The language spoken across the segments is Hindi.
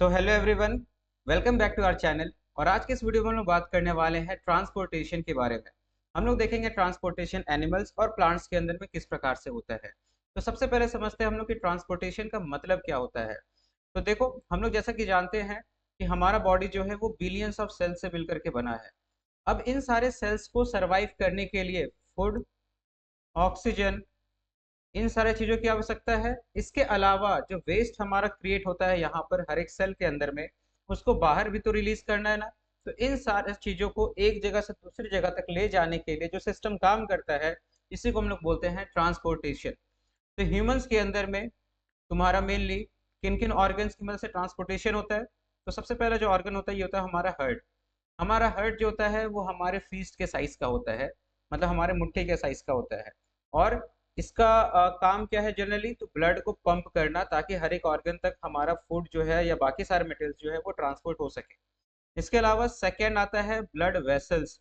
तो hello everyone, welcome back to our channel. और आज के इस वीडियो में हम लोग बात करने वाले हैं ट्रांसपोर्टेशन के बारे में। हम लोग देखेंगे ट्रांसपोर्टेशन एनिमल्स और प्लांट्स के अंदर में किस प्रकार से होता है। तो सबसे पहले समझते हैं हम लोग कि ट्रांसपोर्टेशन का मतलब क्या होता है। तो देखो, हम लोग जैसा कि जानते हैं कि हमारा बॉडी जो है वो बिलियंस ऑफ सेल्स से मिलकर के बना है। अब इन सारे सेल्स को सरवाइव करने के लिए फूड, ऑक्सीजन, इन सारे चीजों की आवश्यकता है। इसके अलावा जो वेस्ट हमारा क्रिएट होता है यहाँ पर हर एक सेल के अंदर में, उसको बाहर भी तो रिलीज करना है ना। तो इन सारे चीजों को एक जगह से दूसरी जगह तक ले जाने के लिए जो सिस्टम काम करता है, इसी को हम लोग बोलते हैं ट्रांसपोर्टेशन। तो ह्यूमंस के अंदर में तुम्हारा मेनली किन किन ऑर्गन्स की मदद से ट्रांसपोर्टेशन होता है। तो सबसे पहला जो ऑर्गन होता है ये होता है हमारा हार्ट। हमारा हार्ट जो होता है वो हमारे फीस्ट के साइज का होता है, मतलब हमारे मुट्ठी के साइज का होता है। और इसका काम क्या है जनरली, तो ब्लड को पंप करना ताकि हर एक ऑर्गन तक हमारा फूड जो है या बाकी सारे मटेरियल्स जो है वो ट्रांसपोर्ट हो सके। इसके अलावा सेकेंड आता है ब्लड वेसल्स।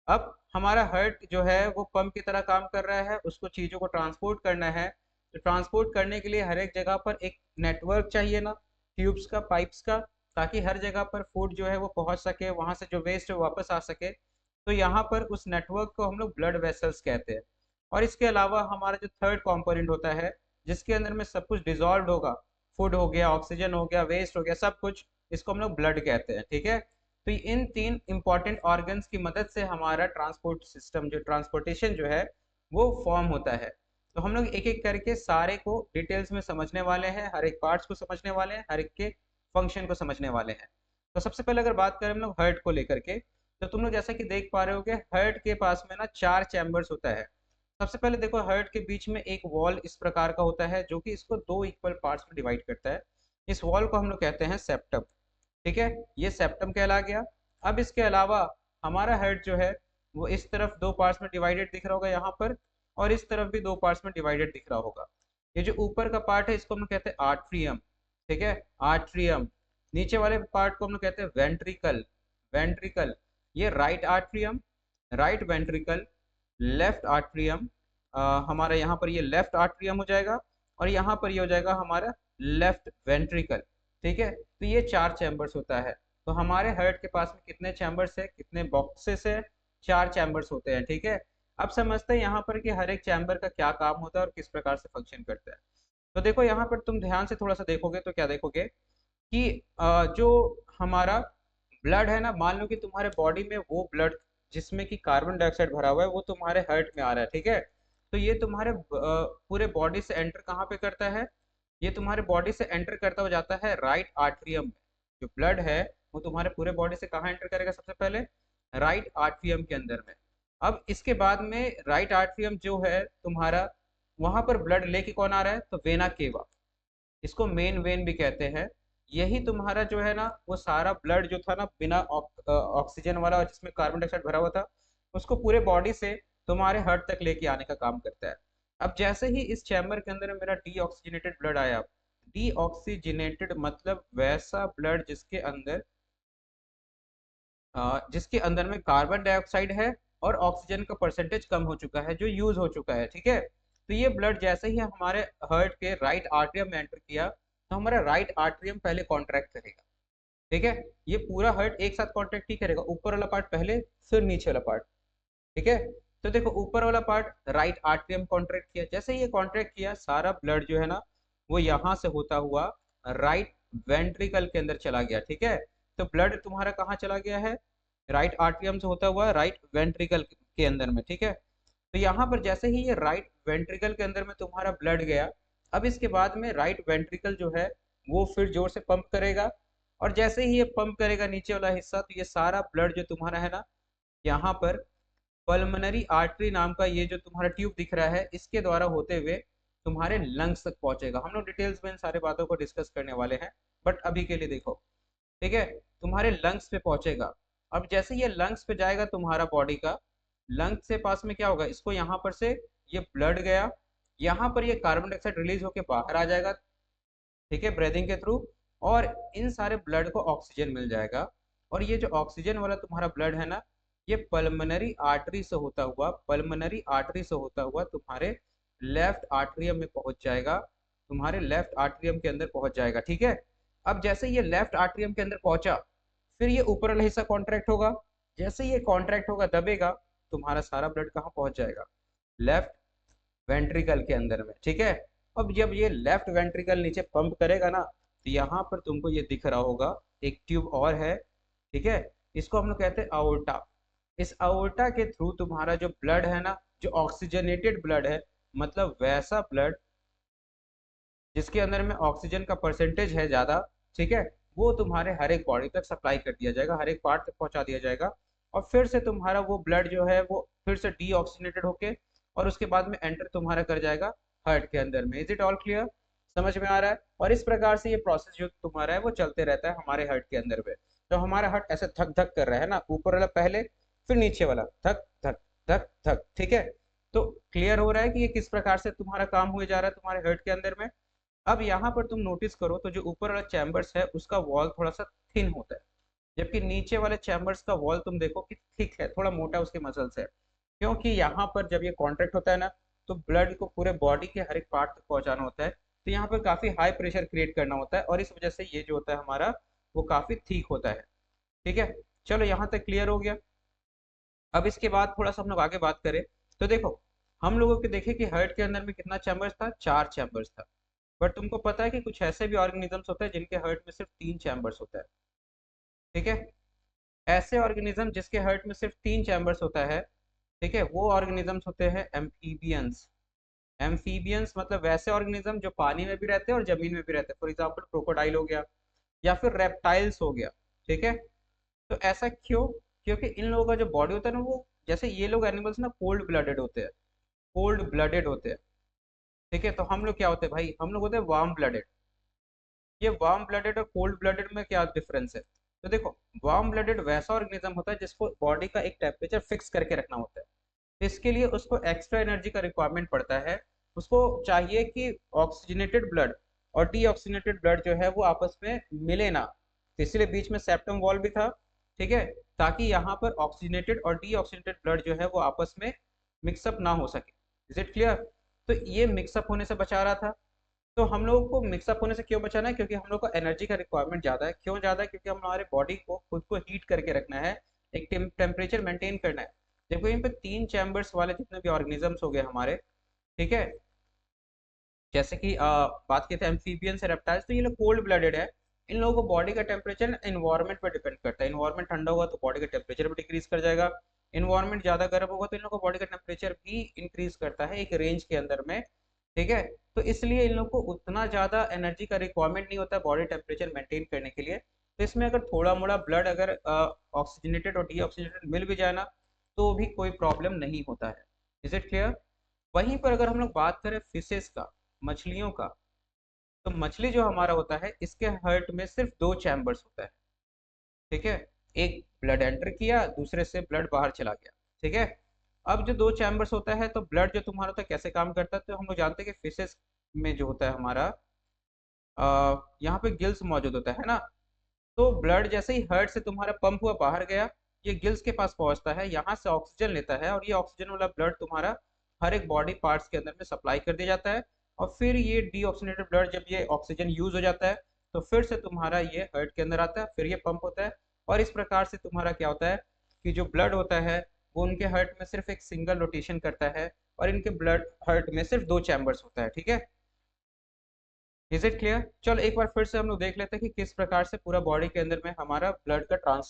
अब हमारा हार्ट जो है वो पंप की तरह काम कर रहा है, उसको चीज़ों को ट्रांसपोर्ट करना है। तो ट्रांसपोर्ट करने के लिए हर एक जगह पर एक नेटवर्क चाहिए ना, ट्यूब्स का, पाइप्स का, ताकि हर जगह पर फूड जो है वो पहुंच सके, वहां से जो वेस्ट है वो वापस आ सके। तो यहाँ पर उस नेटवर्क को हम लोग ब्लड वेसल्स कहते हैं। और इसके अलावा हमारा जो थर्ड कंपोनेंट होता है, जिसके अंदर में सब कुछ डिजॉल्व होगा, फूड हो गया, ऑक्सीजन हो गया, वेस्ट हो गया, सब कुछ, इसको हम लोग ब्लड कहते हैं। ठीक है। तो इन तीन इंपॉर्टेंट ऑर्गन्स की मदद से हमारा ट्रांसपोर्ट सिस्टम, जो ट्रांसपोर्टेशन जो है वो फॉर्म होता है। तो हम लोग एक एक करके सारे को डिटेल्स में समझने वाले हैं, हर एक पार्ट्स को समझने वाले हैं, हर एक के फंक्शन को समझने वाले हैं। तो सबसे पहले अगर बात करें हम लोग हार्ट को लेकर के, तो तुम लोग जैसा कि देख पा रहे हो कि हार्ट के पास में ना चार चैम्बर्स होता है। सबसे पहले देखो, हार्ट के बीच में एक वॉल इस प्रकार का होता है जो कि इसको दो इक्वल पार्ट्स में डिवाइड करता है। इस वॉल को हम लोग कहते हैं सेप्टम। ठीक है, ये सेप्टम कहला गया। अब इसके अलावा हमारा हेड जो है वो इस तरफ दो पार्ट्स में डिवाइडेड दिख रहा होगा यहाँ पर, और इस तरफ भी दो पार्ट्स में डिवाइडेड दिख रहा होगा। ये जो ऊपर का पार्ट है इसको हम लोग कहते हैं आर्ट्रियम। ठीक है, आर्ट्रियम। नीचे वाले पार्ट को हम लोग कहते हैं वेंट्रिकल। वेंट्रिकल। ये right atrium, right ventricle, left atrium. हमारा यहाँ पर ये लेफ्ट आर्ट्रियम हो जाएगा, और यहाँ पर ये हो जाएगा हमारा लेफ्ट वेंट्रिकल। ठीक है, तो ये चार चैम्बर्स होता है। तो हमारे हार्ट के पास में कितने चैम्बर्स है, कितने बॉक्सेस है? चार चैम्बर्स होते हैं। ठीक है। अब समझते हैं यहाँ पर कि हर एक चैम्बर का क्या काम होता है और किस प्रकार से फंक्शन करता है। तो देखो, यहाँ पर तुम ध्यान से थोड़ा सा देखोगे तो क्या देखोगे कि जो हमारा ब्लड है ना, मान लो कि तुम्हारे बॉडी में वो ब्लड जिसमें कि कार्बन डाइऑक्साइड भरा हुआ है वो तुम्हारे हार्ट में आ रहा है। ठीक है। तो ये तुम्हारे पूरे बॉडी से एंटर कहाँ पे करता है? ये तुम्हारे बॉडी से एंटर करता हुआ जाता है राइट आर्ट्रियम में। जो ब्लड है वो तुम्हारे पूरे बॉडी से कहाँ एंटर करेगा? सबसे पहले राइट आर्ट्रियम के अंदर में। अब इसके बाद में राइट आर्ट्रियम जो है तुम्हारा, वहां पर ब्लड लेके कौन आ रहा है? तो वेना केवा, इसको मेन वेन भी कहते हैं। यही तुम्हारा जो है ना वो सारा ब्लड जो था ना बिना ऑक्सीजन वाला और जिसमें कार्बन डाइऑक्साइड भरा हुआ था, उसको पूरे बॉडी से तुम्हारे हार्ट तक लेके आने का काम करता है। अब जैसे ही इस चैम्बर के अंदर मेरा डीऑक्सीजनेटेड ब्लड आया, डीऑक्सीजनेटेड मतलब वैसा ब्लड जिसके अंदर में कार्बन डाइऑक्साइड है और ऑक्सीजन का परसेंटेज कम हो चुका है, जो यूज हो चुका है। ठीक है। तो ये ब्लड जैसे ही हमारे हार्ट के राइट आर्टरियम में एंटर किया, तो हमारा राइट आर्टरियम पहले कॉन्ट्रैक्ट करेगा। ठीक है। ये पूरा हार्ट एक साथ कॉन्ट्रैक्ट ही करेगा, ऊपर वाला पार्ट पहले, फिर नीचे वाला पार्ट। ठीक है। तो देखो, ऊपर वाला पार्ट राइट आर्टरियम कॉन्ट्रैक्ट किया, जैसे ही ये कॉन्ट्रैक्ट किया सारा ब्लड जो है ना वो यहाँ से होता हुआ राइट वेंट्रिकल के अंदर चला गया। ठीक है। तो ब्लड तुम्हारा कहाँ चला गया है? राइट आर्टरियम से होता हुआ राइट वेंट्रिकल के अंदर में। ठीक है। तो यहाँ पर जैसे ही ये राइट वेंट्रिकल के अंदर में तुम्हारा ब्लड गया, अब इसके बाद में राइट वेंट्रिकल जो है वो फिर जोर से पंप करेगा। और जैसे ही ये पंप करेगा नीचे वाला हिस्सा, तो ये सारा ब्लड जो तुम्हारा है ना, यहाँ पर पल्मनरी आर्टरी नाम का ये जो तुम्हारा ट्यूब दिख रहा है, इसके द्वारा होते हुए तुम्हारे लंग्स तक पहुंचेगा। हम लोग डिटेल्स में इन सारे बातों को डिस्कस करने वाले हैं, बट अभी के लिए देखो। ठीक है, तुम्हारे लंग्स पे पहुंचेगा। अब जैसे ये लंग्स पे जाएगा तुम्हारा बॉडी का, लंग्स से पास में क्या होगा, इसको यहाँ पर से ये ब्लड गया, यहाँ पर ये कार्बन डाइऑक्साइड रिलीज होकर बाहर आ जाएगा। ठीक है, ब्रीदिंग के थ्रू। और इन सारे ब्लड को ऑक्सीजन मिल जाएगा। और ये जो ऑक्सीजन वाला तुम्हारा ब्लड है ना, ये पल्मनरी आर्टरी से होता हुआ, पल्मनरी आर्टरी से होता हुआ तुम्हारे लेफ्ट आर्टरियम में पहुंच जाएगा, तुम्हारे लेफ्ट आर्टरियम के अंदर पहुंच जाएगा। ठीक है। अब जैसे ये लेफ्ट आर्टरियम के अंदर पहुंचा, फिर ये ऊपर वाला हिस्सा कॉन्ट्रैक्ट होगा। जैसे ये कॉन्ट्रैक्ट होगा, दबेगा, तुम्हारा सारा ब्लड कहाँ पहुंच जाएगा? लेफ्ट वेंट्रिकल के अंदर में, ठीक है। अब जब ये लेफ्ट वेंट्रिकल नीचे पंप करेगा ना, तो यहाँ पर तुमको ये दिख रहा होगा एक ट्यूब और है, ठीक है। इसको हम लोग कहते हैं अओर्टा। इस अओर्टा के थ्रू तुम्हारा जो ब्लड है ना, जो ऑक्सीजनेटेड ब्लड है, मतलब वैसा ब्लड जिसके अंदर में ऑक्सीजन का परसेंटेज है ज़्यादा, ठीक है, वो तुम्हारे हर एक बॉडी तक सप्लाई कर दिया जाएगा, हर एक पार्ट तक पहुंचा दिया जाएगा। और फिर से तुम्हारा वो ब्लड जो है वो फिर से डीऑक्सीजनेटेड होके और उसके बाद में एंटर तुम्हारा कर जाएगा हार्ट के अंदर में। Is it all clear? समझ में आ रहा है? और इस प्रकार से ये प्रोसेस जो तुम्हारा है वो चलते रहता है हमारे हार्ट के अंदर में। तो हमारा हार्ट ऐसे धक धक कर रहा है ना, ऊपर वाला पहले, फिर नीचे वाला धक धक धक धक, ठीक है। तो क्लियर हो रहा है कि ये किस प्रकार से तुम्हारा काम हुए जा रहा है तुम्हारे हार्ट के अंदर में। अब यहाँ पर तुम नोटिस करो तो जो ऊपर वाला चैम्बर्स है उसका वॉल थोड़ा सा थिन होता है, जबकि नीचे वाले चैम्बर्स का वॉल तुम देखो कि थिक है, थोड़ा मोटा उसके मसल्स है। क्योंकि यहाँ पर जब ये कॉन्ट्रैक्ट होता है ना, तो ब्लड को पूरे बॉडी के हर एक पार्ट तक पहुंचाना होता है, तो यहाँ पर काफी हाई प्रेशर क्रिएट करना होता है, और इस वजह से ये जो होता है हमारा वो काफी ठीक होता है, ठीक है। चलो यहाँ तक क्लियर हो गया। अब इसके बाद थोड़ा सा हम लोग आगे बात करें, तो देखो हम लोगों के देखे कि हार्ट के अंदर में कितना चैम्बर्स था, 4 चैम्बर्स था। बट तुमको पता है कि कुछ ऐसे भी ऑर्गेनिजम्स होते हैं जिनके हार्ट में सिर्फ 3 चैम्बर्स होता है, ठीक है। ऐसे ऑर्गेनिज्म जिसके हार्ट में सिर्फ 3 चैम्बर्स होता है, ठीक है, वो ऑर्गेनिजम्स होते हैं एम्फीबियंस। एम्फीबियंस मतलब वैसे ऑर्गेनिज्म जो पानी में भी रहते हैं और जमीन में भी रहते हैं, फॉर एग्जाम्पल क्रोकोडाइल हो गया या फिर रेप्टाइल्स हो गया, ठीक है। तो ऐसा क्यों? क्योंकि इन लोगों का जो बॉडी होता है ना, वो जैसे ये लोग एनिमल्स ना कोल्ड ब्लडेड होते हैं, कोल्ड ब्लडेड होते हैं, ठीक है। तो हम लोग क्या होते हैं भाई? हम लोग होते हैं वार्म ब्लडेड। ये वार्म ब्लडेड और कोल्ड ब्लडेड में क्या डिफरेंस है? तो देखो, वार्म ब्लडेड वैसा ऑर्गेनिज्म होता है जिसको बॉडी का एक टेम्परेचर फिक्स करके रखना होता है। इसके लिए उसको एक्स्ट्रा एनर्जी का रिक्वायरमेंट पड़ता है। उसको चाहिए कि ऑक्सीजनेटेड ब्लड और डीऑक्सीजनेटेड ब्लड जो है वो आपस में मिले ना, तो इसलिए बीच में सेप्टम वॉल भी था, ठीक है, ताकि यहाँ पर ऑक्सीजनेटेड और डीऑक्सीजनेटेड ब्लड जो है वो आपस में मिक्सअप ना हो सके। Is it clear? तो ये मिक्सअप होने से बचा रहा था। तो हम लोगों को मिक्सअप होने से क्यों बचाना है? क्योंकि हम लोग को एनर्जी का रिक्वायरमेंट ज़्यादा है। क्यों ज़्यादा है? क्योंकि हम हमारे बॉडी को खुद को हीट करके रखना है, एक टेम्परेचर मेंटेन करना है। देखो इन पे 3 चैम्बर्स वाले जितने भी ऑर्गेनिजम्स हो गए हमारे, ठीक है, जैसे कि बात की थे एम्फीबियन से रेप्टाइल्स, तो ये लोग कोल्ड ब्लडेड है। इन लोगों को बॉडी का टेम्परेचर इन्वायरमेंट पर डिपेंड करता है। इन्वायरमेंट ठंडा होगा तो बॉडी का टेम्परेचर भी डिक्रीज कर जाएगा। इन्वायरमेंट ज़्यादा गर्म होगा तो इन लोगों का बॉडी का टेम्परेचर भी इंक्रीज करता है एक रेंज के अंदर में, ठीक है। तो इसलिए इन लोग को उतना ज़्यादा एनर्जी का रिक्वायरमेंट नहीं होता है बॉडी टेम्परेचर मेंटेन करने के लिए। तो इसमें अगर थोड़ा मोड़ा ब्लड अगर ऑक्सीजनेटेड और डीऑक्सीजनेटेड मिल भी जाए ना, तो भी कोई प्रॉब्लम नहीं होता है। Is it clear? वहीं पर अगर हम लोग बात करें फिशेस का, मछलियों का, तो मछली जो हमारा होता है इसके हार्ट में सिर्फ 2 चैम्बर्स होता है, ठीक है। एक ब्लड एंटर किया, दूसरे से ब्लड बाहर चला गया, ठीक है। अब जो 2 चैम्बर्स होता है, तो ब्लड जो तुम्हारा होता है कैसे काम करता है, तो हम लोग जानते हैं कि फिशेस में जो होता है हमारा यहाँ पे गिल्स मौजूद होता है ना। तो ब्लड जैसे ही हार्ट से तुम्हारा पंप हुआ बाहर गया, ये गिल्स के पास पहुंचता है, यहाँ से ऑक्सीजन लेता है, और ये ऑक्सीजन वाला ब्लड तुम्हारा हर एक बॉडी पार्ट्स के अंदर में सप्लाई कर दिया जाता है। और फिर ये डीऑक्सीजनेटेड ब्लड जब ये ऑक्सीजन यूज हो जाता है, तो फिर से तुम्हारा ये हार्ट के अंदर आता है, फिर ये पंप होता है। और इस प्रकार से तुम्हारा क्या होता है कि जो ब्लड होता है वो उनके हार्ट में सिर्फ एक सिंगल रोटेशन करता है, और इनके ब्लड हार्ट में सिर्फ 2 चैम्बर्स होता है, ठीक है। Is it clear? चलो एक बार फिर से हम लोग देख लेते हैं कि किस प्रकार से पूरा बॉडी के अंदर में हमारा ब्लड का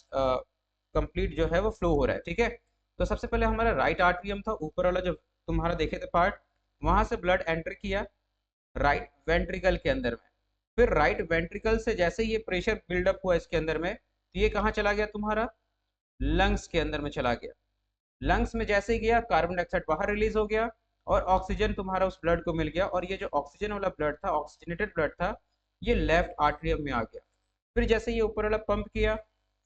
कंप्लीट जो है वो फ्लो हो रहा है, ठीक है। तो सबसे पहले हमारा राइट आर्टरियम था, ऊपर वाला जो तुम्हारा देखे थे पार्ट, वहां से ब्लड एंटर किया राइट वेंट्रिकल के अंदर में। फिर राइट वेंट्रिकल से जैसे ये प्रेशर बिल्डअप हुआ इसके अंदर में, तो ये कहाँ चला गया? तुम्हारा लंग्स के अंदर में चला गया। लंग्स में जैसे ही गया, कार्बन डाइऑक्साइड बाहर रिलीज हो गया, और ऑक्सीजन तुम्हारा उस ब्लड को मिल गया, और ये जो ऑक्सीजन वाला ब्लड था, ऑक्सीजनेटेड ब्लड था, ये लेफ्ट आर्टरियम में आ गया। फिर जैसे ये ऊपर वाला पंप किया,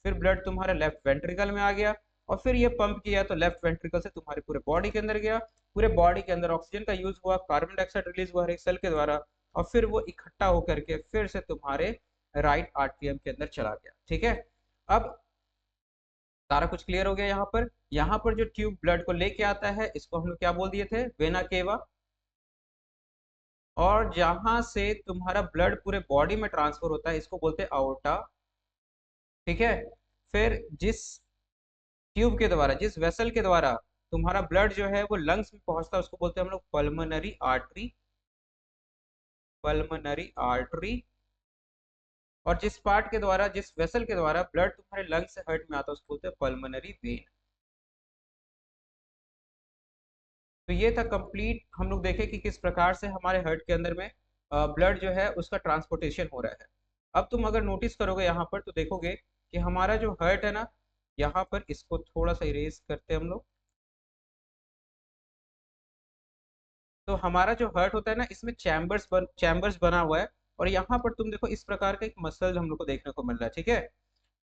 फिर ब्लड तुम्हारा लेफ्ट वेंट्रिकल में आ गया, और फिर ये पंप किया तो लेफ्ट वेंट्रिकल से तुम्हारे पूरे बॉडी के अंदर गया। पूरे बॉडी के अंदर ऑक्सीजन का यूज हुआ, कार्बन डाइऑक्साइड रिलीज हुआ हर एक सेल के द्वारा, और फिर वो इकट्ठा होकर के फिर से तुम्हारे राइट आर्टरियम के अंदर चला गया, ठीक है। अब सारा कुछ क्लियर हो गया। यहाँ पर जो ट्यूब ब्लड को लेके आता है, इसको हम लोग क्या बोल दिए थे? Vena cava. और जहां से तुम्हारा ब्लड पूरे बॉडी में ट्रांसफर होता है इसको बोलते हैं aorta। ठीक है। फिर जिस ट्यूब के द्वारा, जिस वेसल के द्वारा तुम्हारा ब्लड जो है वो लंग्स में पहुंचता है उसको बोलते हैं हम लोग पल्मोनरी आर्टरी। Pulmonary artery. और जिस पार्ट के द्वारा, जिस वेसल के द्वारा ब्लड तुम्हारे लंग्स से हार्ट में आता है उसको बोलते हैं पल्मोनरी वेन। तो ये था कंप्लीट, हम लोग देखे कि किस प्रकार से हमारे हार्ट के अंदर में ब्लड जो है उसका ट्रांसपोर्टेशन हो रहा है। अब तुम अगर नोटिस करोगे यहाँ पर तो देखोगे कि हमारा जो हार्ट है ना, यहाँ पर इसको थोड़ा सा इरेज करते हैं हम लोग। तो हमारा जो हार्ट होता है ना, इसमें चैम्बर्स बना हुआ है। और यहाँ पर तुम देखो इस प्रकार का एक मसल हम लोग को देखने को मिल रहा है। ठीक है।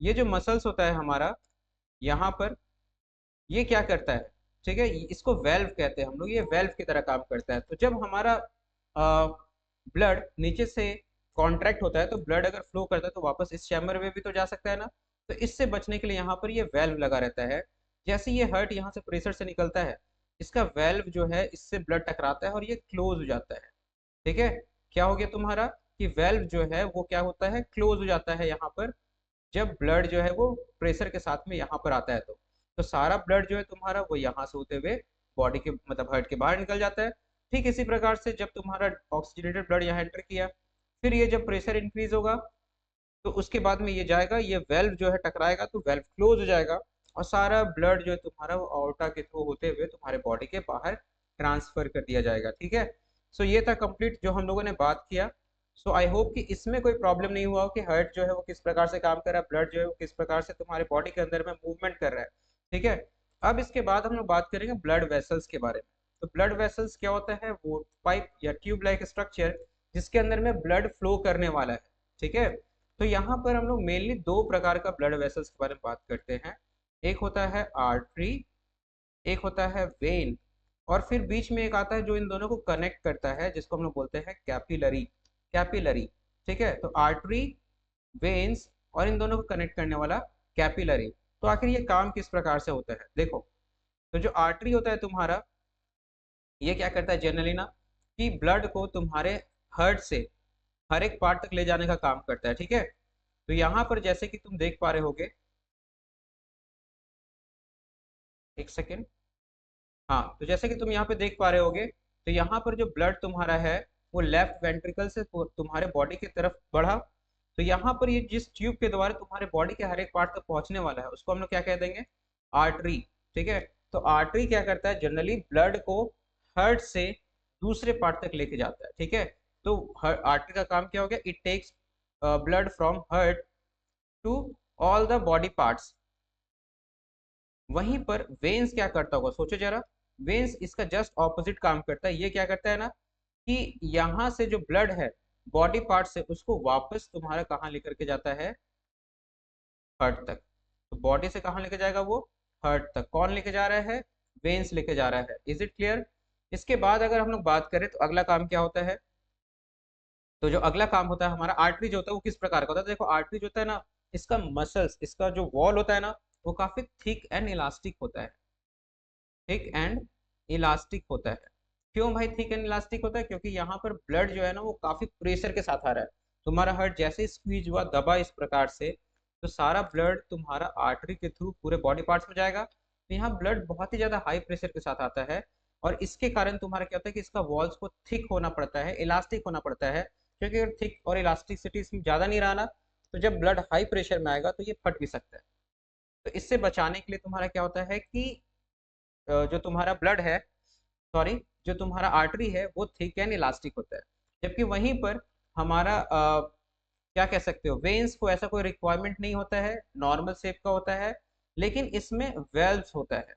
ये जो मसल्स होता है हमारा यहाँ पर, ये क्या करता है, ठीक है, इसको वेल्व कहते हैं हम लोग। ये वेल्व की तरह काम करता है। तो जब हमारा ब्लड नीचे से कॉन्ट्रैक्ट होता है तो ब्लड अगर फ्लो करता है तो वापस इस चैम्बर में भी तो जा सकता है ना। तो इससे बचने के लिए यहाँ पर ये वेल्व लगा रहता है। जैसे ये हार्ट यहाँ से प्रेशर से निकलता है, इसका वेल्व जो है इससे ब्लड टकराता है और ये क्लोज हो जाता है। ठीक है। क्या हो गया तुम्हारा कि वेल्व जो है वो क्या होता है, क्लोज हो जाता है यहाँ पर, जब ब्लड जो है वो प्रेशर के साथ में यहाँ पर आता है। तो सारा ब्लड जो है तुम्हारा वो यहाँ से होते हुए बॉडी के मतलब हार्ट के बाहर निकल जाता है। ठीक इसी प्रकार से जब तुम्हारा ऑक्सीजनेटेड ब्लड यहाँ एंटर किया, फिर ये जब प्रेशर इंक्रीज होगा तो उसके बाद में ये जाएगा, ये वेल्व जो है टकराएगा तो वेल्व क्लोज हो जाएगा और सारा ब्लड जो है तुम्हारा वो आउटा के थ्रू होते हुए तुम्हारे बॉडी के बाहर ट्रांसफर कर दिया जाएगा। ठीक है। सो ये था कंप्लीट जो हम लोगों ने बात किया। सो आई होप कि इसमें कोई प्रॉब्लम नहीं हुआ हो कि हार्ट जो है वो किस प्रकार से काम कर रहा है, ब्लड जो है वो किस प्रकार से तुम्हारे बॉडी के अंदर में मूवमेंट कर रहा है। ठीक है। अब इसके बाद हम लोग बात करेंगे ब्लड वेसल्स के बारे में। तो ब्लड वेसल्स क्या होता है, वो पाइप या ट्यूब लाइक स्ट्रक्चर जिसके अंदर में ब्लड फ्लो करने वाला है। ठीक है। तो यहाँ पर हम लोग मेनली दो प्रकार का ब्लड वेसल्स के बारे में बात करते हैं। एक होता है आर्टरी, एक होता है वेन, और फिर बीच में एक आता है जो इन दोनों को कनेक्ट करता है जिसको हम लोग बोलते हैं कैपिलरी। कैपिलरी। ठीक है। तो आर्टरी, वेन्स और इन दोनों को कनेक्ट करने वाला कैपिलरी। तो आखिर ये काम किस प्रकार से होता है देखो। तो जो आर्टरी होता है तुम्हारा, ये क्या करता है जनरली ना, कि ब्लड को तुम्हारे हार्ट से हर एक पार्ट तक ले जाने का काम करता है। ठीक है। तो यहाँ पर जैसे कि तुम देख पा रहे होगे, एक सेकेंड। हाँ, तो जैसे कि तुम यहाँ पे देख पा रहे होगे, तो यहाँ पर जो ब्लड तुम्हारा है वो लेफ्ट वेंट्रिकल से तुम्हारे बॉडी की तरफ बढ़ा। तो यहाँ पर ये जिस ट्यूब के द्वारा तुम्हारे बॉडी के हर एक पार्ट तक पहुंचने वाला है उसको हम लोग क्या कह देंगे, आर्टरी। ठीक है। तो आर्टरी क्या करता है, जनरली ब्लड को हार्ट से दूसरे पार्ट तक लेके जाता है। ठीक है। तो आर्टरी का काम क्या हो गया, it takes blood from heart to all the body parts. वहीं पर वेन्स क्या करता होगा सोचो जरा। वेन्स इसका जस्ट ऑपोजिट काम करता है। ये क्या करता है ना, कि यहाँ से जो ब्लड है बॉडी पार्ट से उसको वापस तुम्हारा कहाँ लेकर के जाता है, हार्ट तक। तो बॉडी से कहाँ लेके जाएगा वो, हार्ट तक। कौन लेके जा रहा है, वेन्स लेके जा रहा है। Is it clear. इसके बाद अगर हम लोग बात करें तो अगला काम क्या होता है, तो जो अगला काम होता है हमारा आर्टरी जो होता है वो किस प्रकार का होता है। देखो आर्टरी जो होता है ना, इसका मसल्स, इसका जो वॉल होता है ना वो काफी थिक एंड इलास्टिक होता है। थिक एंड इलास्टिक होता है। क्यों भाई थिक एंड इलास्टिक होता है, क्योंकि यहाँ पर ब्लड जो है ना वो काफी प्रेशर के साथ आ रहा है। तुम्हारा हार्ट जैसे स्क्वीज हुआ, दबा इस प्रकार से, तो सारा ब्लड तुम्हारा आर्टरी के थ्रू पूरे बॉडी पार्ट्स में जाएगा। तो यहाँ ब्लड बहुत ही ज्यादा हाई प्रेशर के साथ आता है और इसके कारण तुम्हारा क्या होता है कि इसका वॉल्स को थिक होना पड़ता है, इलास्टिक होना पड़ता है। क्योंकि अगर थिक और इलास्टिसिटी इसमें ज्यादा नहीं रहा ना, तो जब ब्लड हाई प्रेशर में आएगा तो ये फट भी सकता है। तो इससे बचाने के लिए तुम्हारा क्या होता है कि जो तुम्हारा ब्लड है, सॉरी, जो तुम्हारा आर्टरी है वो थिक एंड इलास्टिक होता है। जबकि वहीं पर हमारा क्या कह सकते हो, वेन्स को ऐसा कोई रिक्वायरमेंट नहीं होता है, नॉर्मल शेप का होता है। लेकिन इसमें वेल्व्स होता है।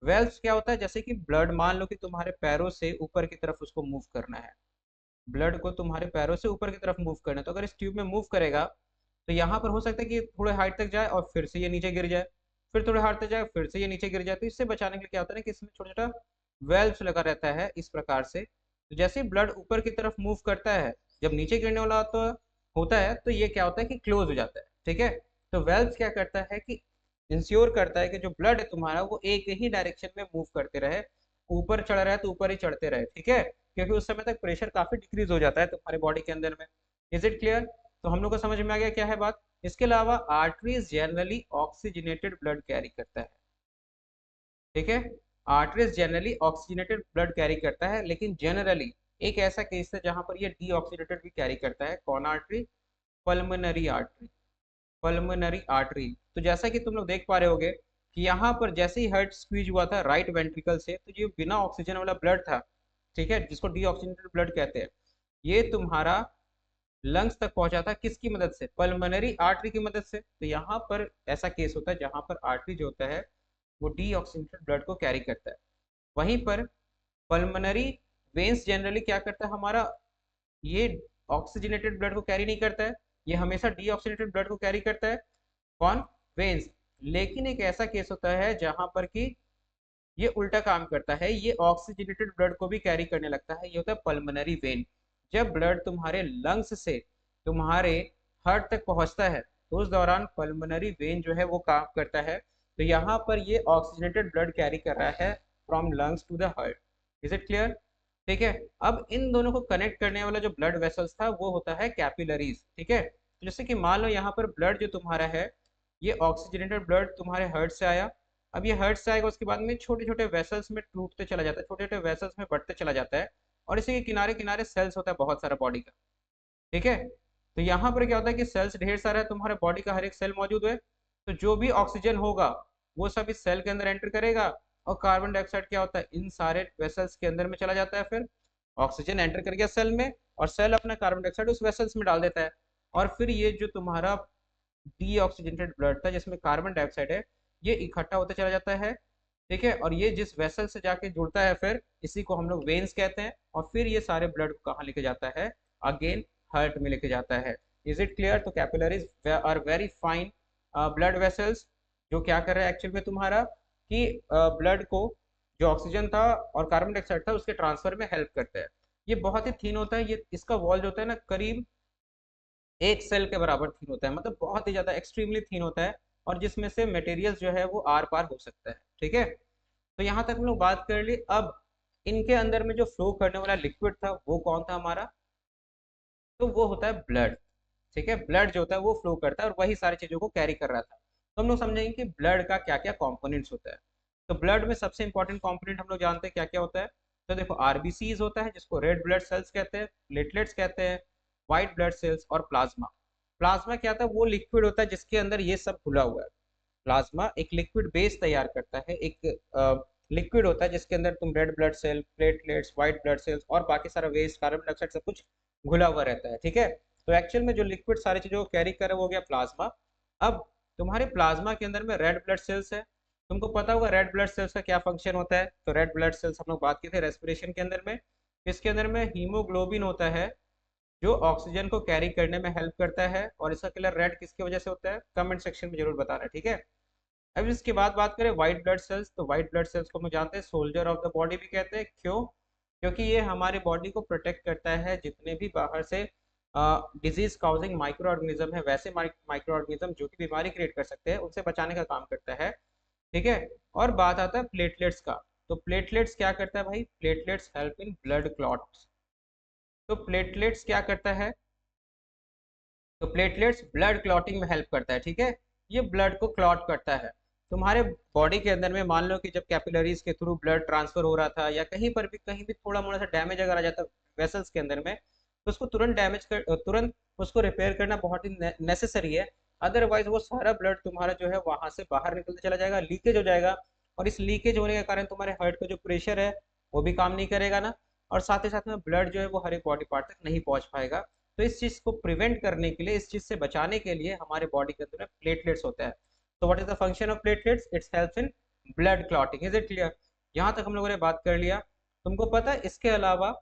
वेल्व्स क्या होता है, जैसे कि ब्लड मान लो कि तुम्हारे पैरों से ऊपर की तरफ उसको मूव करना है, ब्लड को तुम्हारे पैरों से ऊपर की तरफ मूव करना है। तो अगर इस ट्यूब में मूव करेगा तो यहाँ पर हो सकता है कि थोड़े हाइट तक जाए और फिर से ये नीचे गिर जाए, फिर थोड़े हाइट तक जाए फिर से ये नीचे गिर जाए। तो इससे बचाने के लिए क्या होता है ना कि इसमें छोटा छोटा वेल्व्स लगा रहता है इस प्रकार से। तो जैसे ही ब्लड ऊपर की तरफ मूव करता है, जब नीचे गिरने वाला होता है तो ये क्या होता है कि क्लोज हो जाता है। ठीक है। तो वेल्व्स क्या करता है कि इंश्योर करता है कि जो ब्लड है तुम्हारा वो एक ही डायरेक्शन में मूव करते रहे, ऊपर चढ़ रहा है तो ऊपर ही चढ़ते रहे। ठीक है। क्योंकि उस समय तक प्रेशर काफी डिक्रीज हो जाता है तुम्हारे बॉडी के अंदर में। Is it clear? तो हम लोग को समझ में आ गया क्या है बात। इसके अलावा arteries generally oxygenated blood carry करता है, ठीक है। Arteries generally oxygenated blood carry करता है, लेकिन जनरली एक ऐसा केस है जहां पर ये डीऑक्सीडेटेड भी कैरी करता है। कौन artery? Pulmonary artery. Pulmonary artery. तो जैसा कि तुम लोग देख पा रहे होगे कि यहाँ पर जैसे ही हार्ट स्क्वीज हुआ था राइट वेंट्रिकल से, तो ये बिना ऑक्सीजन वाला ब्लड था, ठीक है, जिसको डीऑक्सीजनेटेड ब्लड कहते हैं, ये तुम्हारा लंग्स तक पहुंचा था किसकी मदद से? पल्मोनरी आर्टरी की मदद से। तो यहाँ पर ऐसा केस होता है जहां पर आर्टरी जो होता है वो डीऑक्सीजनेटेड ब्लड को कैरी करता है। वहीं पर पल्मोनरी वेन्स जनरली क्या करता है हमारा, ये ऑक्सीजनेटेड ब्लड को कैरी नहीं करता है, ये हमेशा डीऑक्सीजनेटेड ब्लड को कैरी करता है। कौन? वेन्स। लेकिन एक ऐसा केस होता है जहां पर कि ये उल्टा काम करता है, ये ऑक्सीजनेटेड ब्लड को भी कैरी करने लगता है, ये होता है पल्मोनरी वेन। जब ब्लड तुम्हारे लंग्स से तुम्हारे हार्ट तक पहुंचता है तो उस दौरान पल्मोनरी वेन जो है वो काम करता है। तो यहाँ पर ये ऑक्सीजनेटेड ब्लड कैरी कर रहा है from lungs to the heart. Is it clear? ठीक है। अब इन दोनों को कनेक्ट करने वाला जो ब्लड वेसल्स था वो होता है कैपिलरीज, ठीक है। तो जैसे कि मान लो यहाँ पर ब्लड जो तुम्हारा है, ये ऑक्सीजनेटेड ब्लड तुम्हारे हार्ट से आया। अब ये हार्ट से आएगा, उसके बाद में छोटे छोटे वेसल्स में टूटते चला जाता है, छोटे छोटे वेसल्स में बढ़ते चला जाता है, और इसी के किनारे किनारे सेल्स होता है बहुत सारा बॉडी का, ठीक है। तो यहाँ पर क्या होता है कि सेल्स ढेर सारा है, तुम्हारे बॉडी का हर एक सेल मौजूद है, तो जो भी ऑक्सीजन होगा वो सब इस सेल के अंदर एंटर करेगा, और कार्बन डाइऑक्साइड क्या होता है इन सारे वेसल्स के अंदर में चला जाता है। फिर ऑक्सीजन एंटर कर गया सेल में, और सेल अपना कार्बन डाइऑक्साइड उस वेसल्स में डाल देता है, और फिर ये जो तुम्हारा डीऑक्सीजनेटेड ब्लड था जिसमें कार्बन डाइऑक्साइड है, ये इकट्ठा होता चला जाता है, ठीक है। और ये जिस वेसल से जाके जुड़ता है फिर इसी को हम लोग वेन्स कहते हैं, और फिर ये सारे ब्लड को कहाँ लेके जाता है? अगेन हार्ट में लेके जाता है। Is it clear? तो capillaries are very fine blood vessels, जो क्या कर रहा है एक्चुअल में तुम्हारा कि ब्लड को जो ऑक्सीजन था और कार्बन डाइऑक्साइड था उसके ट्रांसफर में हेल्प करता है। ये बहुत ही थीन होता है, ये इसका वॉल जो होता है ना करीब एक सेल के बराबर थीन होता है, मतलब बहुत ही ज्यादा एक्सट्रीमली थीन होता है, और जिसमें से मटेरियल जो है वो आर पार हो सकता है, ठीक है। तो यहाँ तक हम लोग बात कर ली। अब इनके अंदर में जो फ्लो करने वाला लिक्विड था वो कौन था हमारा? तो वो होता है ब्लड, ठीक है। ब्लड जो होता है वो फ्लो करता है और वही सारी चीजों को कैरी कर रहा था। तो हम लोग समझेंगे कि ब्लड का क्या क्या कॉम्पोनेंट्स होता है। तो ब्लड में सबसे इंपॉर्टेंट कॉम्पोनेंट हम लोग जानते हैं क्या क्या होता है। तो देखो आरबीसीज होता है जिसको रेड ब्लड सेल्स कहते हैं, प्लेटलेट्स कहते हैं, व्हाइट ब्लड सेल्स, और प्लाज्मा। प्लाज्मा क्या था? वो लिक्विड होता है जिसके अंदर ये सब घुला हुआ है। प्लाज्मा एक लिक्विड बेस तैयार करता है, एक लिक्विड होता है जिसके अंदर तुम red blood cell, platelets, white blood cells और बाकी सारा वेस्ट, कार्बन डाइऑक्साइड सब कुछ घुला हुआ रहता है, ठीक है। तो एक्चुअल में जो लिक्विड सारी चीजों को कैरी कर वो हो गया प्लाज्मा। अब तुम्हारे प्लाज्मा के अंदर में रेड ब्लड सेल्स है। तुमको पता होगा रेड ब्लड सेल्स का क्या फंक्शन होता है। तो रेड ब्लड सेल्स हम लोग बात की थे रेस्पिरेशन के अंदर में, इसके अंदर में हीमोग्लोबिन होता है जो ऑक्सीजन को कैरी करने में हेल्प करता है। और इसका कलर रेड किसकी वजह से होता है? कमेंट सेक्शन में जरूर बताना, ठीक है। अब इसके बाद बात करें व्हाइट ब्लड सेल्स। तो व्हाइट ब्लड सेल्स को हम जानते हैं सोल्जर ऑफ द बॉडी भी कहते हैं। क्यों? क्योंकि ये हमारे बॉडी को प्रोटेक्ट करता है, जितने भी बाहर से डिजीज काउजिंग माइक्रो ऑर्गेनिज्म है, वैसे माइक्रो ऑर्गेनिज्म जो कि बीमारी क्रिएट कर सकते हैं उनसे बचाने का काम करता है, ठीक है। और बात आता है प्लेटलेट्स का। तो प्लेटलेट्स क्या करता है भाई? Platelets help in blood clots. तो प्लेटलेट्स क्या करता है? तो प्लेटलेट्स ब्लड क्लॉटिंग में हेल्प करता है, ठीक है। ये ब्लड को क्लॉट करता है। तुम्हारे बॉडी के अंदर में मान लो कि जब कैपिलरीज के थ्रू ब्लड ट्रांसफर हो रहा था या कहीं भी थोड़ा मोड़ा सा डैमेज अगर आ जाता वेसल्स के अंदर में, तो उसको तुरंत उसको रिपेयर करना बहुत ही नेसेसरी है। अदरवाइज वो सारा ब्लड तुम्हारा जो है वहां से बाहर निकलते चला जाएगा, लीकेज हो जाएगा, और इस लीकेज होने के कारण तुम्हारे हार्ट का जो प्रेशर है वो भी काम नहीं करेगा ना, और साथ ही साथ में ब्लड जो है वो हर एक बॉडी पार्ट तक नहीं पहुंच पाएगा। तो इस चीज को प्रिवेंट करने के लिए, इस चीज से बचाने के लिए हमारे बॉडी के अंदर प्लेटलेट्स होता है। तो what is the function of platelets? It's helps in blood clotting. Is it clear? यहाँ तक हम लोगों ने बात कर लिया। तुमको पता है इसके अलावा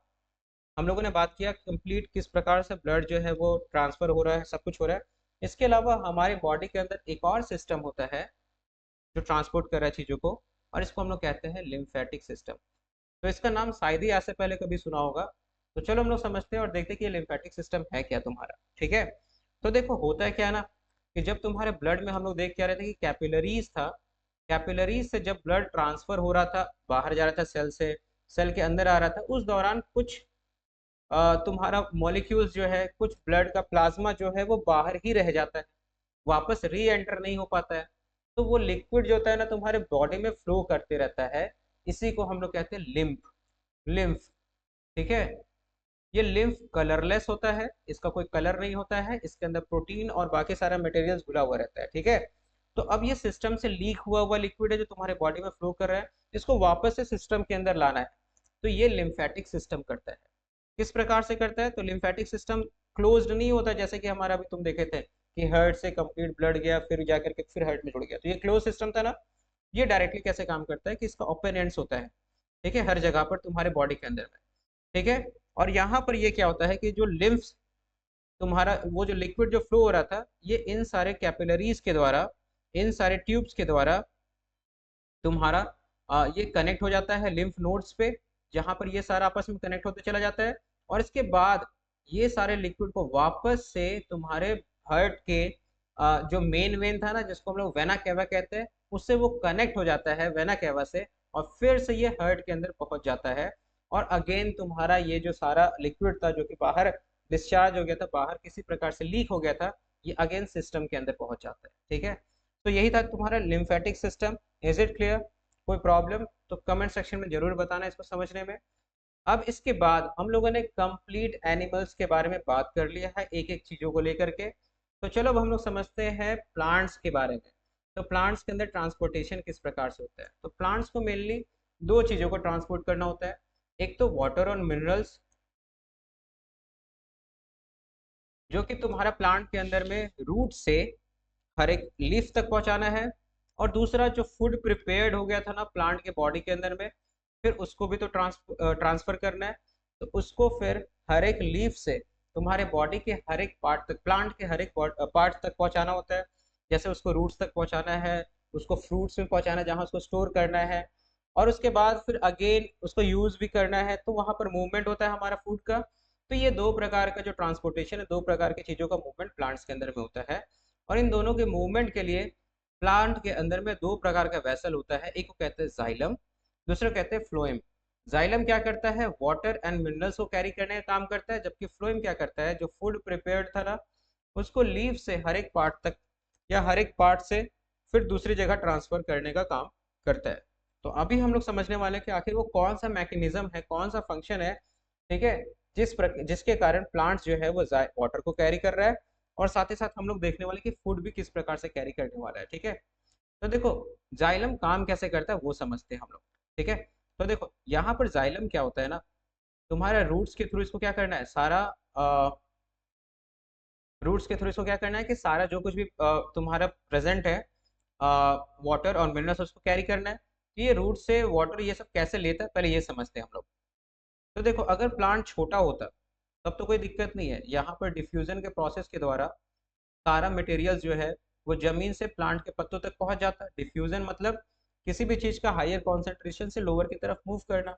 हम लोगों ने बात किया कंप्लीट किस प्रकार से ब्लड जो है वो ट्रांसफर हो रहा है, सब कुछ हो रहा है। इसके अलावा हमारे बॉडी के अंदर एक और सिस्टम होता है जो ट्रांसपोर्ट कर रहा है चीजों को, और इसको हम लोग कहते हैं लिम्फेटिक सिस्टम। तो इसका नाम शायद ही आज से पहले कभी सुना होगा। तो चलो हम लोग समझते हैं और देखते हैं कि ये लिम्फेटिक सिस्टम है क्या तुम्हारा, ठीक है। तो देखो होता है क्या ना कि जब तुम्हारे ब्लड में हम लोग देख क्या रहे थे कि कैपिलरीज था, कैपिलरीज से जब ब्लड ट्रांसफर हो रहा था, बाहर जा रहा था सेल से, सेल के अंदर आ रहा था, उस दौरान कुछ तुम्हारा मॉलिक्यूल्स जो है, कुछ ब्लड का प्लाज्मा जो है वो बाहर ही रह जाता है, वापस री एंटर नहीं हो पाता है। तो वो लिक्विड जो होता है ना तुम्हारे बॉडी में फ्लो करते रहता है, इसी को हम लोग कहते हैं लिम्फ। लिम्फ, ठीक है। ये लिम्फ कलरलेस होता है, इसका कोई कलर नहीं होता है, इसके अंदर प्रोटीन और बाकी सारा मटेरियल्स घुला हुआ रहता है, ठीक है। तो अब ये सिस्टम से लीक हुआ हुआ लिक्विड है जो तुम्हारे बॉडी में फ्लो कर रहा है, इसको वापस से सिस्टम के अंदर लाना है। तो ये लिम्फेटिक सिस्टम करता है। किस प्रकार से करता है? तो लिम्फेटिक सिस्टम क्लोज्ड नहीं होता, जैसे कि हमारा अभी तुम देखे थे कि हार्ट से कंप्लीट ब्लड गया फिर जाकर के फिर हार्ट में जुड़ गया, तो ये क्लोज सिस्टम था ना। ये डायरेक्टली कैसे काम करता है कि इसका ओपन एंड्स होता है, ठीक है, हर जगह पर तुम्हारे बॉडी के अंदर में, ठीक है। और यहाँ पर ये क्या होता है कि जो लिम्फ तुम्हारा वो जो लिक्विड जो फ्लो हो रहा था, ये इन सारे कैपिलरीज के द्वारा, इन सारे ट्यूब्स के द्वारा तुम्हारा ये कनेक्ट हो जाता है लिम्फ नोड्स पे, जहां पर ये सारा आपस में कनेक्ट होते चला जाता है। और इसके बाद ये सारे लिक्विड को वापस से तुम्हारे हार्ट के जो मेन वेन था ना, जिसको हम लोग वेना केवा कहते हैं, उससे वो कनेक्ट हो जाता है वेना केवा से, और फिर से ये हार्ट के अंदर पहुंच जाता है। और अगेन तुम्हारा ये जो सारा लिक्विड था जो कि बाहर डिस्चार्ज हो गया था, बाहर किसी प्रकार से लीक हो गया था, ये अगेन सिस्टम के अंदर पहुंच जाता है, ठीक है। तो यही था तुम्हारा lymphatic system. Is it clear? कोई प्रॉब्लम तो कमेंट सेक्शन में जरूर बताना इसको समझने में। अब इसके बाद हम लोगों ने कंप्लीट एनिमल्स के बारे में बात कर लिया है, एक एक चीजों को लेकर के। तो चलो अब हम लोग समझते हैं प्लांट्स के बारे में। तो प्लांट्स के अंदर ट्रांसपोर्टेशन किस प्रकार से होता है? तो प्लांट्स को मेनली दो चीजों को ट्रांसपोर्ट करना होता है। एक तो वाटर और मिनरल्स, जो कि तुम्हारा प्लांट के अंदर में रूट से हर एक लीफ तक पहुंचाना है। और दूसरा जो फूड प्रिपेयर्ड हो गया था ना प्लांट के बॉडी के अंदर में, फिर उसको भी तो ट्रांसफर करना है। तो उसको फिर हर एक लीफ से तुम्हारे बॉडी के हर एक पार्ट तक, प्लांट के हर एक पार्ट तक पहुंचाना होता है। जैसे उसको रूट्स तक पहुंचाना है, उसको फ्रूट्स में पहुंचाना है जहाँ उसको स्टोर करना है, और उसके बाद फिर अगेन उसको यूज भी करना है, तो वहां पर मूवमेंट होता है हमारा फूड का। तो ये दो प्रकार का जो ट्रांसपोर्टेशन है, दो प्रकार की चीजों का मूवमेंट प्लांट्स के अंदर में होता है। और इन दोनों के मूवमेंट के लिए प्लांट के अंदर में दो प्रकार का वेसल होता है, एक को कहते हैं जाइलम, दूसरा कहते हैं फ्लोएम। जाइलम क्या करता है? वाटर एंड मिनरल्स को कैरी करने का काम करता है, जबकि फ्लोएम क्या करता है? जो फूड प्रिपेयर्ड था ना, उसको लीफ से हर एक पार्ट तक या हर एक पार्ट से फिर दूसरी जगह ट्रांसफर करने का काम करता है। तो अभी हम लोग समझने वाले हैं कि आखिर वो कौन सा मैकेनिज्म है, कौन सा फंक्शन है, ठीक है, जिसके कारण प्लांट्स जो है वो वाटर को कैरी कर रहा है, और साथ ही साथ हम लोग देखने वाले कि फूड भी किस प्रकार से कैरी करने वाला है, ठीक है। तो देखो जाइलम काम कैसे करता है वो समझते हैं हम लोग, ठीक है। तो देखो यहाँ पर जाइलम क्या होता है ना, तुम्हारा रूट्स के थ्रू इसको क्या करना है, सारा रूट्स के थ्रू इसको क्या करना है कि सारा जो कुछ भी तुम्हारा प्रेजेंट है वाटर और मिनरल्स, उसको कैरी करना है। तो ये रूट से वाटर ये सब कैसे लेता है, पहले ये समझते हैं हम लोग। तो देखो अगर प्लांट छोटा होता तब तो कोई दिक्कत नहीं है, यहाँ पर डिफ्यूजन के प्रोसेस के द्वारा सारा मटेरियल जो है वो जमीन से प्लांट के पत्तों तक पहुंच जाता है। डिफ्यूजन मतलब किसी भी चीज का हायर कॉन्सेंट्रेशन से लोअर की तरफ मूव करना,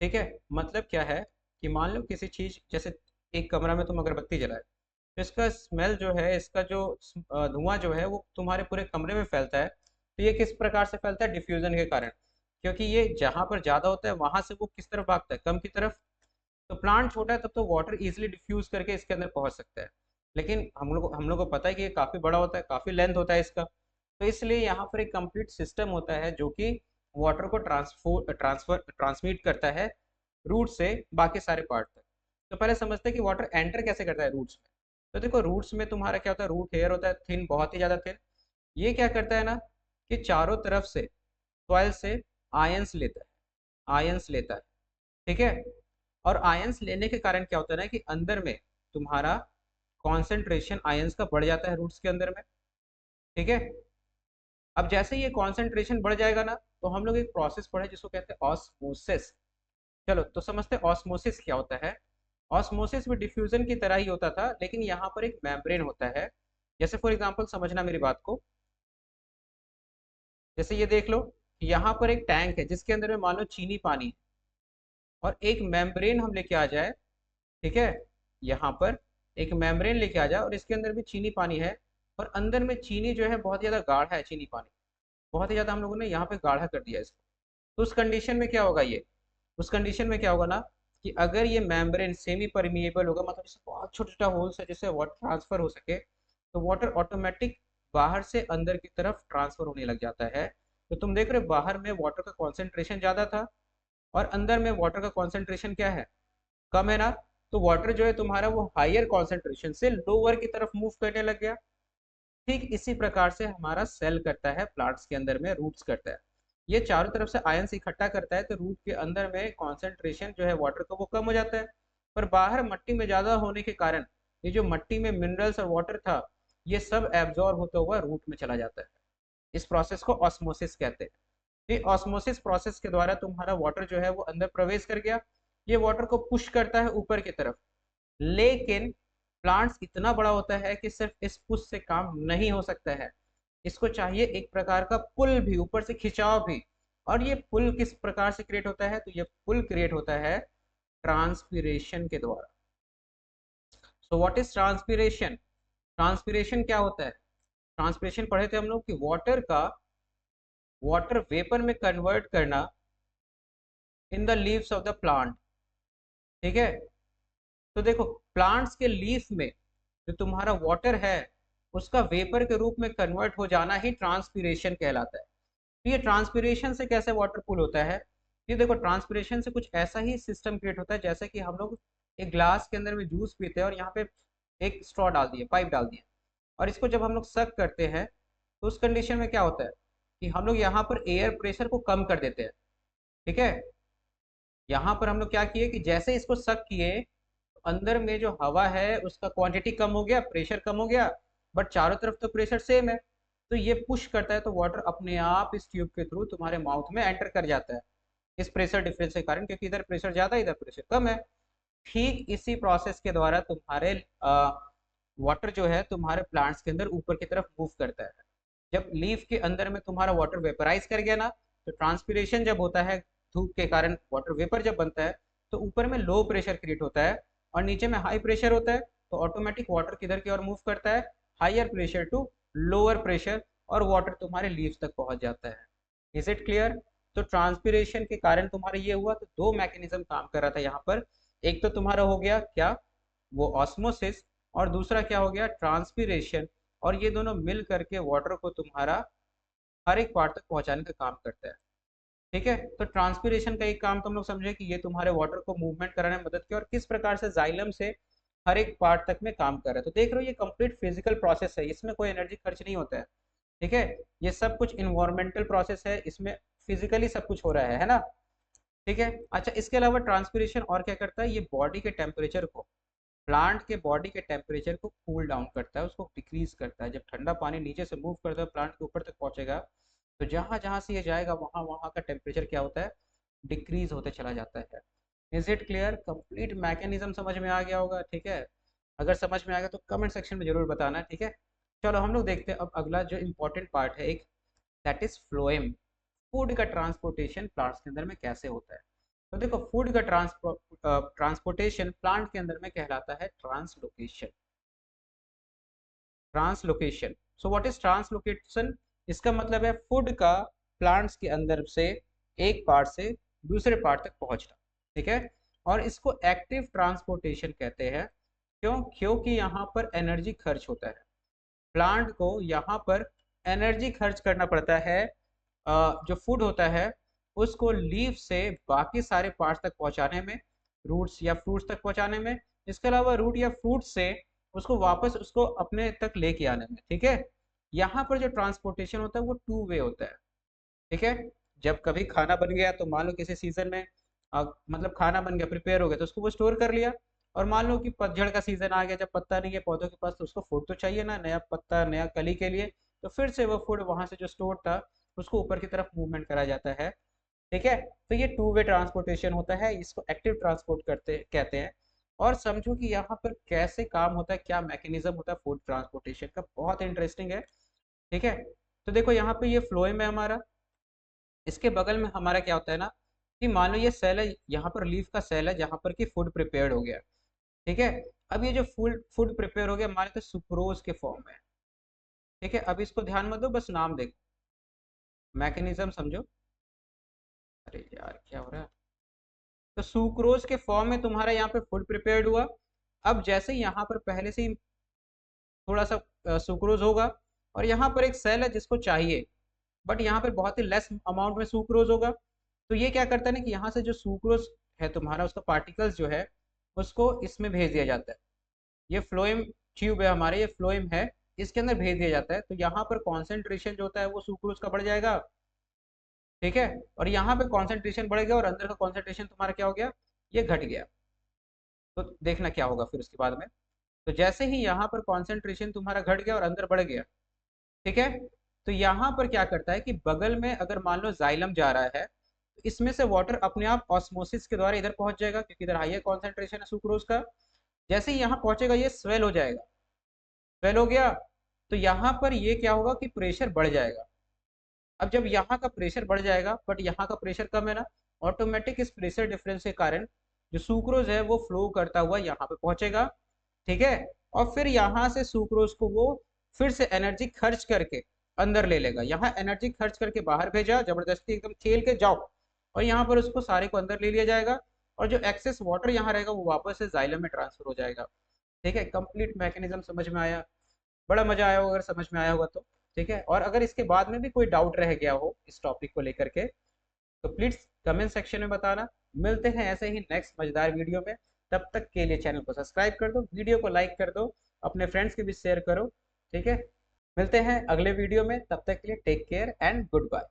ठीक है। मतलब क्या है कि मान लो किसी चीज, जैसे एक कमरा में तुम अगरबत्ती जलाए, तो इसका स्मेल जो है, इसका जो धुआं जो है वो तुम्हारे पूरे कमरे में फैलता है। तो ये किस प्रकार से फैलता है? डिफ्यूजन के कारण। क्योंकि ये जहां पर ज्यादा होता है वहां से वो किस तरफ भागता है? कम की तरफ। तो प्लांट छोटा है तब तो वाटर इजीली डिफ्यूज करके इसके अंदर पहुंच सकता है, लेकिन हम लोग को पता है कि ये काफी बड़ा होता है, काफी लेंथ होता है इसका। तो इसलिए यहाँ पर एक कंप्लीट सिस्टम होता है जो कि वाटर को ट्रांसमिट करता है रूट से बाकी सारे पार्ट तक। तो पहले समझते हैं कि वाटर एंटर कैसे करता है रूट्स में। तो देखो रूट्स में तुम्हारा क्या होता है, रूट हेयर होता है थिन, बहुत ही ज्यादा थिन। ये क्या करता है ना कि चारों तरफ से सॉइल से आयंस लेता है, आयंस लेता है, ठीक है। और आयंस लेने के कारण क्या होता है ना कि अंदर में तुम्हारा कॉन्सेंट्रेशन आयंस का बढ़ जाता है रूट्स के अंदर में, ठीक है। अब जैसे ये कॉन्सेंट्रेशन बढ़ जाएगा ना, तो हम लोग एक प्रोसेस पढ़े जिसको कहते हैं ऑस्मोसिस। चलो तो समझते हैं ऑस्मोसिस क्या होता है। ऑस्मोसिस भी डिफ्यूजन की तरह ही होता था, लेकिन यहाँ पर एक मेम्ब्रेन होता है। जैसे फॉर एग्जांपल समझना मेरी बात को, जैसे ये देख लो कि यहाँ पर एक टैंक है जिसके अंदर में मान लो चीनी पानी है, और एक मेम्ब्रेन हम लेके आ जाए, ठीक है, यहाँ पर एक मेम्ब्रेन लेके आ जाए और इसके अंदर भी चीनी पानी है, और अंदर में चीनी जो है बहुत ज़्यादा गाढ़ा है, चीनी पानी बहुत ही ज़्यादा हम लोगों ने यहाँ पे गाढ़ा कर दिया इसको। तो उस कंडीशन में क्या होगा, ये उस कंडीशन में क्या होगा ना कि अगर ये मेम्ब्रेन सेमी परमिएबल होगा, मतलब इसमें बहुत छोटा छोटा होल्स है जिससे वाटर ट्रांसफर हो सके, तो वाटर ऑटोमेटिक बाहर से अंदर की तरफ ट्रांसफर होने लग जाता है। तो तुम देख रहे हो बाहर में वाटर का कॉन्सेंट्रेशन ज़्यादा था और अंदर में वाटर का कॉन्सेंट्रेशन क्या है, कम है ना। तो वाटर जो है तुम्हारा वो हायर कॉन्सेंट्रेशन से लोअर की तरफ मूव करने लग गया। ठीक इसी प्रकार से हमारा सेल करता है, प्लांट्स के अंदर में रूट्स करता है। ये चारों तरफ से आयंस इकट्ठा करता है, तो रूट के अंदर में कॉन्सेंट्रेशन जो है वाटर का वो कम हो जाता है। पर बाहर मट्टी में ज़्यादा होने के कारण ये जो मट्टी में मिनरल्स और वाटर था, ये सब एब्जॉर्ब होता हुआ रूट में चला जाता है। इस प्रोसेस को ऑस्मोसिस कहते हैं। ये ऑस्मोसिस प्रोसेस के द्वारा तुम्हारा वाटर जो है वो अंदर प्रवेश कर गया। ये वाटर को पुश करता है ऊपर की तरफ। लेकिन प्लांट्स इतना बड़ा होता है कि सिर्फ इस पुश से काम नहीं हो सकता है, इसको चाहिए एक प्रकार का पुल भी, ऊपर से खिंचाव भी। और ये पुल किस प्रकार से क्रिएट होता है, तो ये पुल क्रिएट होता है ट्रांसपीरेशन के द्वारा। So what is transpiration? Transpiration क्या होता है? ट्रांसपीरेशन पढ़े थे हम लोग कि वाटर का वाटर वेपर में कन्वर्ट करना in the leaves of the plant. ठीक है, तो देखो प्लांट्स के लीफ में जो तुम्हारा वाटर है उसका वेपर के रूप में कन्वर्ट हो जाना ही ट्रांसपीरेशन कहलाता है। तो ये ट्रांसपीरेशन से कैसे वाटर कूल होता है? ये देखो ट्रांसपीरेशन से कुछ ऐसा ही सिस्टम क्रिएट होता है जैसे कि हम लोग एक ग्लास के अंदर में जूस पीते हैं और यहाँ पे एक स्ट्रॉ डाल दिए, पाइप डाल दिए, और इसको जब हम लोग सक करते हैं तो उस कंडीशन में क्या होता है कि हम लोग यहाँ पर एयर प्रेशर को कम कर देते हैं। ठीक है, यहाँ पर हम लोग क्या किए कि जैसे इसको सक किए तो अंदर में जो हवा है उसका क्वांटिटी कम हो गया, प्रेशर कम हो गया, बट चारों तरफ तो प्रेशर सेम है। तो ये पुश करता है तो वाटर अपने आप इस ट्यूब के थ्रू तुम्हारे माउथ में एंटर कर जाता है, इस प्रेशर डिफरेंस के कारण, क्योंकि इधर प्रेशर ज़्यादा इधर प्रेशर कम है। ठीक इसी प्रोसेस के द्वारा तुम्हारे वाटर जो है तुम्हारे प्लांट्स के अंदर ऊपर की तरफ मूव करता है। जब लीफ के अंदर में तुम्हारा वाटर वेपराइज कर गया ना, तो ट्रांसपीरेशन जब होता है, धूप के कारण वाटर वेपर जब बनता है, तो ऊपर में लो प्रेशर क्रिएट होता है और नीचे में हाई प्रेशर होता है। तो ऑटोमेटिक वाटर किधर की ओर मूव करता है, higher pressure to lower pressure, और वाटर तुम्हारे लीव्स तक पहुंच जाता है। Is it clear? तो ट्रांसपीरेशन के कारण तुम्हारा ये हुआ, तो दो मैकेनिज्म काम कर रहा था यहाँ पर। एक तो तुम्हारा हो गया क्या, वो ऑस्मोसिस, और दूसरा क्या हो गया, ट्रांसपीरेशन। और ये दोनों मिल करके वाटर को तुम्हारा हर एक पार्ट तक पहुंचाने का काम करता है। ठीक है, तो ट्रांसपीरेशन का एक काम तुम लोग समझे कि ये तुम्हारे वाटर को मूवमेंट कराने में मदद किया और किस प्रकार से जाइलम से हर एक पार्ट तक में काम कर रहा है। तो देख रहे हो ये कंप्लीट फिजिकल प्रोसेस है, इसमें कोई एनर्जी खर्च नहीं होता है। ठीक है, ये सब कुछ इन्वायरमेंटल प्रोसेस है, इसमें फिजिकली सब कुछ हो रहा है ना। ठीक है, अच्छा इसके अलावा ट्रांसपीरेशन और क्या करता है, ये बॉडी के टेम्परेचर को, प्लांट के बॉडी के टेम्परेचर को कूल डाउन करता है, उसको डिक्रीज करता है। जब ठंडा पानी नीचे से मूव करता है प्लांट के ऊपर तक पहुंचेगा, तो जहां जहां से ये जाएगा वहां वहां का टेम्परेचर क्या होता है, डिक्रीज होते चला जाता है। Is it clear? Complete mechanism समझ में आ गया होगा। ठीक है, अगर समझ में आ गया तो कमेंट सेक्शन में जरूर बताना। ठीक है, चलो हम लोग देखते हैं अब अगला जो इम्पोर्टेंट पार्ट है एक, दैट इज फ्लोएम। फूड का ट्रांसपोर्टेशन प्लांट्स के अंदर में कैसे होता है? तो देखो फूड का ट्रांसपोर्टेशन प्लांट के अंदर में कहलाता है translocation. Translocation, so what is translocation? इसका मतलब है फूड का प्लांट्स के अंदर से एक पार्ट से दूसरे पार्ट तक पहुंचना। ठीक है, और इसको एक्टिव ट्रांसपोर्टेशन कहते हैं। क्यों? क्योंकि यहाँ पर एनर्जी खर्च होता है, प्लांट को यहाँ पर एनर्जी खर्च करना पड़ता है। जो फूड होता है उसको लीफ से बाकी सारे पार्ट्स तक पहुंचाने में, रूट्स या फ्रूट्स तक पहुंचाने में, इसके अलावा रूट या फ्रूट से उसको वापस उसको अपने तक लेके आने में। ठीक है, यहाँ पर जो ट्रांसपोर्टेशन होता है वो टू वे होता है। ठीक है, जब कभी खाना बन गया तो मान लो किसी सीजन में मतलब खाना बन गया, प्रिपेयर हो गया, तो उसको वो स्टोर कर लिया। और मान लो कि पतझड़ का सीजन आ गया, जब पत्ता नहीं है पौधों के पास, तो उसको फूड तो चाहिए ना, नया पत्ता नया कली के लिए। तो फिर से वो फूड वहां से जो स्टोर था उसको ऊपर की तरफ मूवमेंट करा जाता है। ठीक है, तो ये टू वे ट्रांसपोर्टेशन होता है, इसको एक्टिव ट्रांसपोर्ट करते कहते हैं। और समझो कि यहाँ पर कैसे काम होता है, क्या मैकेनिज्म होता है फूड ट्रांसपोर्टेशन का, बहुत इंटरेस्टिंग है। ठीक है, तो देखो यहाँ पे ये फ्लोएम है हमारा, इसके बगल में हमारा क्या होता है ना, कि मान लो ये सेल है, यहाँ पर लीफ का सेल है जहाँ पर कि फूड प्रिपेयर्ड हो गया। ठीक है, अब ये जो फूड फूड प्रिपेयर हो गया मान लो सुक्रोज के फॉर्म में। ठीक है, अब इसको ध्यान मत दो, बस नाम देखो, मैकेनिज्म समझो। अरे यार क्या हो रहा है, तो सुक्रोज के फॉर्म में तुम्हारा यहाँ पे फूड प्रिपेयर्ड हुआ। अब जैसे यहाँ पर पहले से ही थोड़ा सा सुक्रोज होगा, और यहाँ पर एक सेल है जिसको चाहिए, बट यहाँ पर बहुत ही लेस अमाउंट में सुक्रोज होगा। तो ये क्या करता है ना कि यहाँ से जो सुक्रोज है तुम्हारा, उसका पार्टिकल्स जो है उसको इसमें भेज दिया जाता है। ये फ्लोएम ट्यूब है हमारे, ये फ्लोएम है, इसके अंदर भेज दिया जाता है। तो यहाँ पर कॉन्सेंट्रेशन जो होता है वो सुक्रोज का बढ़ जाएगा, ठीक है। और यहाँ पे कॉन्सेंट्रेशन बढ़ गया और अंदर का कॉन्सेंट्रेशन तुम्हारा क्या हो गया, ये घट गया। तो देखना क्या होगा फिर उसके बाद में। तो जैसे ही यहाँ पर कॉन्सेंट्रेशन तुम्हारा घट गया और अंदर बढ़ गया, ठीक है, तो यहाँ पर क्या करता है कि बगल में अगर मान लो जाइलम जा रहा है, तो इसमें से वाटर अपने आप ऑस्मोसिस के द्वारा इधर पहुंच जाएगा, क्योंकि इधर हाई कॉन्सेंट्रेशन है सुक्रोज का। जैसे ही यहाँ पहुंचेगा ये स्वेल हो जाएगा, स्वेल हो गया। तो यहाँ पर ये क्या होगा कि प्रेशर बढ़ जाएगा। अब जब यहाँ का प्रेशर बढ़ जाएगा बट यहाँ का प्रेशर कम है ना, ऑटोमेटिक इस प्रेशर डिफरेंस के कारण जो सुक्रोज है वो फ्लो करता हुआ यहाँ पे पहुंचेगा, ठीक है। और फिर यहाँ से सुक्रोज को वो फिर से एनर्जी खर्च करके अंदर ले लेगा। यहाँ एनर्जी खर्च करके बाहर भेजा, जबरदस्ती एकदम खेल के जाओ, और यहाँ पर उसको सारे को अंदर ले लिया जाएगा। और जो एक्सेस वाटर यहाँ रहेगा वो वापस से जाइलम में ट्रांसफर हो जाएगा, ठीक है। कंप्लीट मैकेनिज्म समझ में आया? बड़ा मजा आया होगा अगर समझ में आया होगा तो, ठीक है। और अगर इसके बाद में भी कोई डाउट रह गया हो इस टॉपिक को लेकर के, तो प्लीज कमेंट सेक्शन में बताना। मिलते हैं ऐसे ही नेक्स्ट मजेदार वीडियो में। तब तक के लिए चैनल को सब्सक्राइब कर दो, वीडियो को लाइक कर दो, अपने फ्रेंड्स के भी शेयर करो, ठीक है। मिलते हैं अगले वीडियो में, तब तक के लिए take care and good bye.